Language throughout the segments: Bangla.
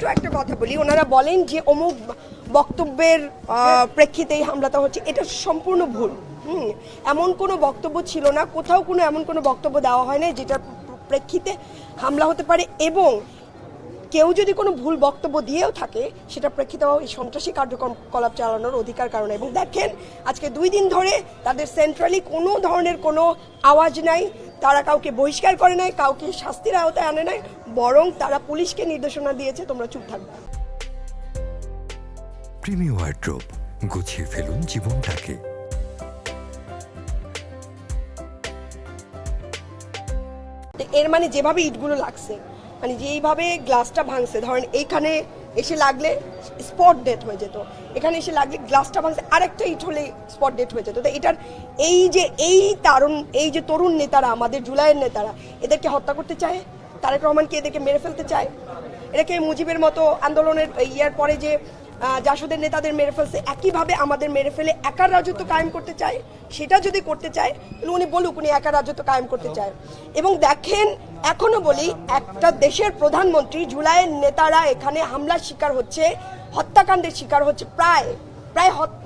ছোট একটা কথা বলি, ওনারা বলেন যে অমুক বক্তব্যের প্রেক্ষিতে এই হামলাটা হচ্ছে, এটা সম্পূর্ণ ভুল। এমন কোনো বক্তব্য ছিল না, কোথাও কোনো এমন কোনো বক্তব্য দেওয়া হয় না যেটার প্রেক্ষিতে হামলা হতে পারে, এবং কেউ যদি কোনো ভুল বক্তব্য দিয়েও থাকে সেটা প্রেক্ষিতে এই সন্ত্রাসী কার্যকলাপ চালানোর অধিকার কারণে। এবং দেখেন আজকে 2 দিন ধরে তাদের সেন্ট্রালি কোনো ধরনের কোনো আওয়াজ নাই, তারা কাউকে বহিষ্কার করে নাই, কাউকে শাস্তির আওতায় আনে নাই, বরং তারা পুলিশকে নির্দেশনা দিয়েছে তোমরা চুপ থাকবে। প্রিমি ওয়ার্ড্রোব, গুছিয়ে ফেলুন জীবনটাকে। এর মানে যেভাবে ইটগুলো লাগছে, মানে যেইভাবে গ্লাসটা ভাঙছে, ধরেন এইখানে এসে লাগলে স্পট ডেথ হয়ে যেত, এখানে এসে লাগলে গ্লাসটা ভাঙছে, আরেকটা ইট হলে স্পট ডেথ হয়ে যেত। তো এটার এই যে তরুণ নেতারা, আমাদের জুলাইয়ের নেতারা, এদেরকে হত্যা করতে চায়, তারেক রহমানকে এদেরকে মেরে ফেলতে চায়, এটাকে মুজিবের মতো আন্দোলনের ইয়ার পরে যে জাসদের নেতাদের মেরে ফেলছে, একইভাবে আমাদের মেরে ফেলে একার রাজত্ব কায়েম করতে চায়। সেটা যদি করতে চায় তাহলে উনি বলুক উনি একার রাজত্ব কায়েম করতে চায়। এবং দেখেন, এখনো বলি, একটা দেশের প্রধানমন্ত্রী, জুলাইয়ের নেতারা এখানে হামলার শিকার হচ্ছে, হত্যাকাণ্ডের শিকার হচ্ছে, প্রায়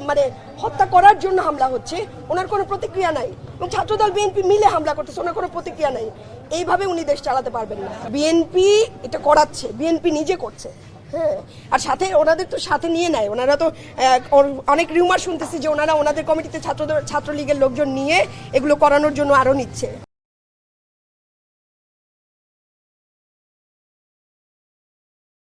মানে হত্যা করার জন্য হামলা হচ্ছে, ওনার কোনো প্রতিক্রিয়া নাই। এবং ছাত্রদল বিএনপি মিলে হামলা করতেছে, ওনার কোনো প্রতিক্রিয়া নাই। এইভাবে উনি দেশ চালাতে পারবেন না। বিএনপি এটা করাচ্ছে, বিএনপি নিজে করছে। হ্যাঁ, আর সাথে ওনাদের তো সাথে নিয়ে নেয়, ওনারা তো অনেক রিউমার শুনতেছি যে ওনারা ওনাদের কমিটিতে ছাত্রলীগের লোকজন নিয়ে এগুলো করানোর জন্য আরও নিচ্ছে।